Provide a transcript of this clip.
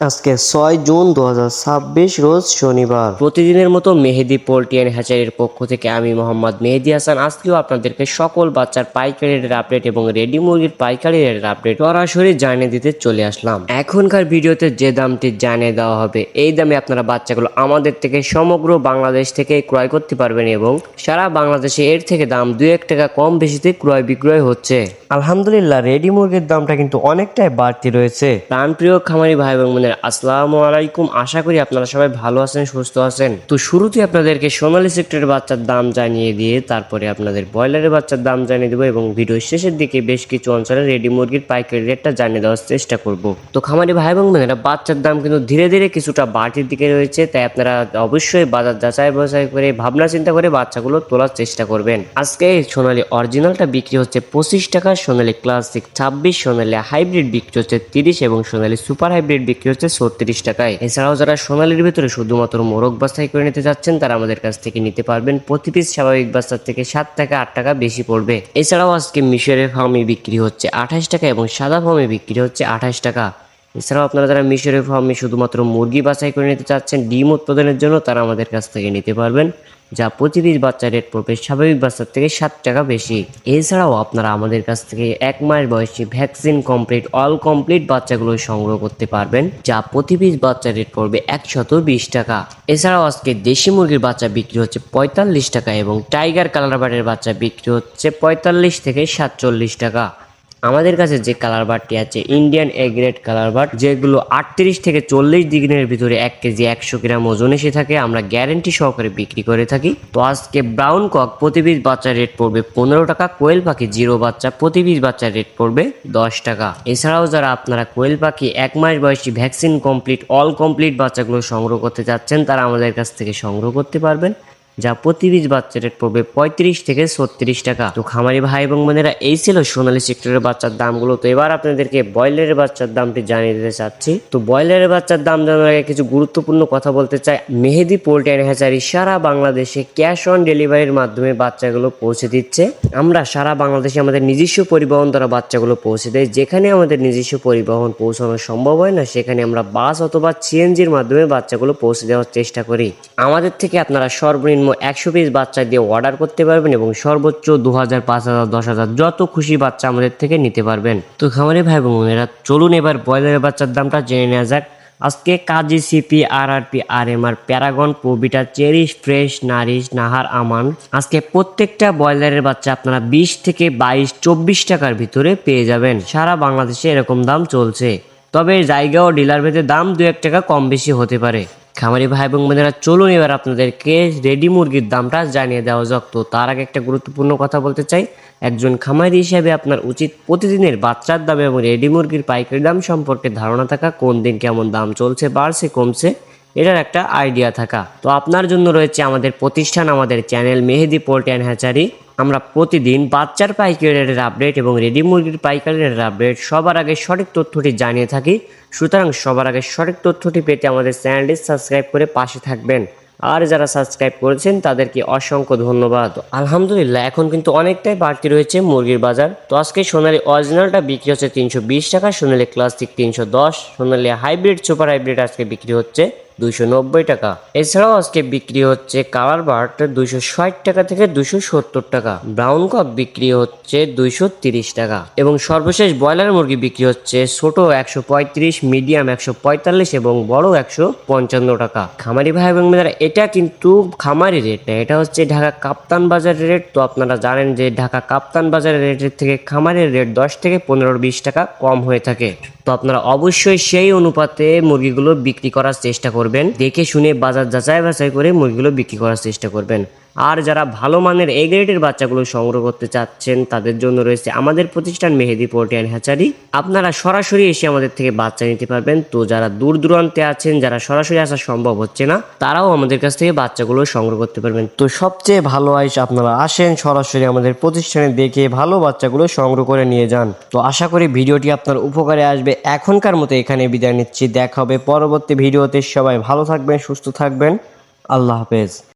আজকে 6 জুন 2026 রোজ শনিবার। প্রতিদিনের মতো মেহেদি পোল্ট্রি অ্যান্ড হ্যাচারির পক্ষ থেকে আমি মোহাম্মদ মেহেদি হাসান আজকেও আপনাদেরকে সকল বাচ্চার পাইকারি রেটের আপডেট এবং রেডি মুরগির পাইকারি রেটের আপডেট সরাসরি জানিয়ে দিতে চলে আসলাম। এখনকার ভিডিওতে যে দামটি জানিয়ে দেওয়া হবে এই দামে আপনারা বাচ্চাগুলো আমাদের থেকে সমগ্র বাংলাদেশ থেকে ক্রয় করতে পারবেন এবং সারা বাংলাদেশে এর থেকে দাম 2-1 টাকা কম বেশিতে ক্রয় বিক্রয় হচ্ছে। আলহামদুলিল্লাহ রেডি মুরগির দামটা কিন্তু অনেকটাই বাড়তি রয়েছে। প্রাণপ্রিয় খামারি ভাই এবং বোনের আসসালামু আলাইকুম, আশা করি আপনারা সবাই ভালো আছেন, সুস্থ আছেন। তো শুরুতে আপনাদেরকে সোনালী সেক্টরের বাচ্চার দাম জানিয়ে দিয়ে তারপরে আপনাদের ব্রয়লারের বাচ্চার দাম জানিয়ে দেবো এবং ভিডিওর শেষের দিকে বেশ কিছু অঞ্চলে রেডি মুরগির পাইকারি রেটটা জানিয়ে দেওয়ার চেষ্টা করব। তো খামারি ভাই এবং বোনেরা বাচ্চার দাম কিন্তু ধীরে ধীরে কিছুটা বাড়তির দিকে রয়েছে, তাই আপনারা অবশ্যই বাজার যাচাই বাছাই করে ভাবনা চিন্তা করে বাচ্চাগুলো তোলার চেষ্টা করবেন। আজকে সোনালী অরিজিনালটা বিক্রি হচ্ছে 25 টাকা, সোনালী ক্লাসিক 26, সোনালী হাইব্রিড বিক্রি হচ্ছে 30 এবং সোনালী সুপার হাইব্রিড বিক্রি হচ্ছে 36 টাকায়। এছাড়াও যারা সোনালীর ভিতরে শুধুমাত্র মোরগ বাছাই করে নিতে যাচ্ছেন তারা আমাদের কাছ থেকে নিতে পারবেন। প্রতি পিস স্বাভাবিক বাচ্চার থেকে 7 টাকা 8 টাকা বেশি পড়বে। এছাড়াও আজকে মিশরের ফার্মে বিক্রি হচ্ছে 28 টাকা এবং সাদা ফার্মে বিক্রি হচ্ছে 28 টাকা। এছাড়াও আপনারা যারা মিশরের ফার্মে শুধুমাত্র মুরগি বাছাই করে নিতে চাচ্ছেন ডিম উৎপাদনের জন্য তারা আমাদের কাছ থেকে নিতে পারবেন, যা প্রতি পিস বাচ্চা রেট পড়বে স্বাভাবিক বাচ্চার থেকে 7 টাকা বেশি। এছাড়াও আপনারা আমাদের কাছ থেকে 1 মাস বয়সী ভ্যাকসিন কমপ্লিট অল কমপ্লিট বাচ্চাগুলো সংগ্রহ করতে পারবেন, যা প্রতি পিস বাচ্চা রেট পড়বে 120 টাকা। এছাড়াও আজকে দেশি মুরগির বাচ্চা বিক্রি হচ্ছে 45 টাকা এবং টাইগার কালার বার্ডের বাচ্চা বিক্রি হচ্ছে 45 থেকে 47 টাকা। আমাদের কাছে যে কালার বারটি আছে ইন্ডিয়ান এ গ্রেড কালার বার, যেগুলো 38 থেকে 40 দিনের ভিতরে 1 কেজি 100 গ্রাম ওজন এসে থাকে, আমরা গ্যারেন্টি সহকারে বিক্রি করে থাকি। তো আজকে ব্রাউন কক প্রতি পিস বাচ্চার রেট পড়বে 15 টাকা, কোয়েল পাখি জিরো বাচ্চা প্রতি পিস বাচ্চার রেট পড়বে 10 টাকা। এছাড়াও যারা আপনারা কোয়েল পাখি 1 মাস বয়সী ভ্যাকসিন কমপ্লিট অল কমপ্লিট বাচ্চাগুলো সংগ্রহ করতে চাচ্ছেন তারা আমাদের কাছ থেকে সংগ্রহ করতে পারবেন, যা প্রতি পিস বাচ্চা রেট পড়বে 35 থেকে 36 টাকা। তো খামারি ভাই এবং বোনেরা এই ছিল সোনালী সেক্টরের বাচ্চার দামগুলো। তো এবার আপনাদেরকে ব্রয়লারের বাচ্চার দামটি জানিয়ে দিতে চাচ্ছি। তো ব্রয়লারের বাচ্চার দাম জানার আগে কিছু গুরুত্বপূর্ণ কথা বলতে চাই। মেহেদি পোল্ট্রি অ্যান্ড হ্যাচারি সারা বাংলাদেশে ক্যাশ অন ডেলিভারির মাধ্যমে বাচ্চাগুলো পৌঁছে দিচ্ছে। আমরা সারা বাংলাদেশে আমাদের নিজস্ব পরিবহন দ্বারা বাচ্চাগুলো পৌঁছে দেয়। যেখানে আমাদের নিজস্ব পরিবহন পৌঁছানো সম্ভব হয় না সেখানে আমরা বাস অথবা সিএনজির মাধ্যমে বাচ্চাগুলো পৌঁছে দেওয়ার চেষ্টা করি। আমাদের থেকে আপনারা সর্বনিম্ন 100 পিস বাচ্চা দিয়ে অর্ডার করতে পারবেন এবং সর্বোচ্চ 2000, 5000, 10,000 যত খুশি বাচ্চা আমাদের থেকে নিতে পারবেন। তো খামারি ভাই বোনেরা চলুন এবার ব্রয়লারের বাচ্চার দামটা জেনে নেওয়া যাক। আজকে Kazi, CP, RRP, RMR, Paragon, Provita, cherish, fresh, nourish, Nahar, Aman আজকে প্রত্যেকটা ব্রয়লারের বাচ্চা আপনারা 20 থেকে 22, 24 টাকার ভিতরে পেয়ে যাবেন। সারা বাংলাদেশে এরকম দাম চলছে, তবে জায়গা ও ডিলার ভেদে দাম 2-1 টাকা কম বেশি হতে পারে। খামারি ভাই এবং বোনেরা চলুন এবার আপনাদেরকে রেডি মুরগির দামটা জানিয়ে দেওয়া যাক। তো তার আগে একটা গুরুত্বপূর্ণ কথা বলতে চাই, একজন খামারি হিসেবে আপনার উচিত প্রতিদিনের বাচ্চার দাম এবং রেডি মুরগির পাইকারি দাম সম্পর্কে ধারণা থাকা, কোন দিন কেমন দাম চলছে, বাড়ছে কমছে এটার একটা আইডিয়া থাকা। তো আপনার জন্য রয়েছে আমাদের প্রতিষ্ঠান, আমাদের channel Mehedi poultry and hatchery. আমরা প্রতিদিন বাচ্চার পাইকারি রেটের আপডেট এবং রেডি মুরগির পাইকারি রেটের আপডেট সবার আগে সঠিক তথ্যটি জানিয়ে থাকি। সুতরাং সবার আগে সঠিক তথ্যটি পেতে আমাদের চ্যানেলটি সাবস্ক্রাইব করে পাশে থাকবেন। আর যারা সাবস্ক্রাইব করেছেন তাদেরকে অসংখ্য ধন্যবাদ। আলহামদুলিল্লাহ এখন কিন্তু অনেকটাই বাড়তি রয়েছে মুরগির বাজার। তো আজকে সোনালী অরিজিনালটা বিক্রি হচ্ছে 320 টাকা, সোনালী ক্লাসিক 310, সোনালী হাইব্রিড সুপার হাইব্রিড আজকে বিক্রি হচ্ছে 290 টাকা। এছাড়াও আজকে বিক্রি হচ্ছে কালার বার্ড 260 টাকা থেকে 270 টাকা, ব্রাউন কক বিক্রি হচ্ছে 230 টাকা এবং সর্বশেষ ব্রয়লার মুরগি বিক্রি হচ্ছে ছোট 135, মিডিয়াম 145 এবং বড় 155 টাকা। খামারি ভাই এবং বোনেরা এটা কিন্তু খামারি রেট না, এটা হচ্ছে ঢাকা কাপ্তান বাজারের রেট। তো আপনারা জানেন যে ঢাকা কাপ্তান বাজারের রেটের থেকে খামারের রেট 10 থেকে 15-20 টাকা কম হয়ে থাকে। তো আপনারা অবশ্যই সেই অনুপাতে মুরগিগুলো বিক্রি করার চেষ্টা করবেন, দেখে শুনে বাজার যাচাই বাছাই করে মুরগিগুলো বিক্রি করার চেষ্টা করবেন। আর যারা ভালো মানের এ গ্রেডের বাচ্চাগুলো সংগ্রহ করতে চাচ্ছেন তাদের জন্য রয়েছে আমাদের প্রতিষ্ঠান মেহেদি পোল্ট্রি অ্যান্ড হ্যাচারি। আপনারা সরাসরি এসে আমাদের থেকে বাচ্চা নিতে পারবেন। তো যারা দূর দূরান্তে আছেন, যারা সরাসরি আসা সম্ভব হচ্ছে না, তারাও আমাদের কাছ থেকে বাচ্চাগুলো সংগ্রহ করতে পারবেন। তো সবচেয়ে ভালো হয় আপনারা আসেন সরাসরি আমাদের প্রতিষ্ঠানে, দেখে ভালো বাচ্চাগুলো সংগ্রহ করে নিয়ে যান। তো আশা করি ভিডিওটি আপনার উপকারে আসবে। এখনকার মতো এখানে বিদায় নিচ্ছি, দেখা হবে পরবর্তী ভিডিওতে। সবাই ভালো থাকবেন, সুস্থ থাকবেন, আল্লাহ হাফেজ।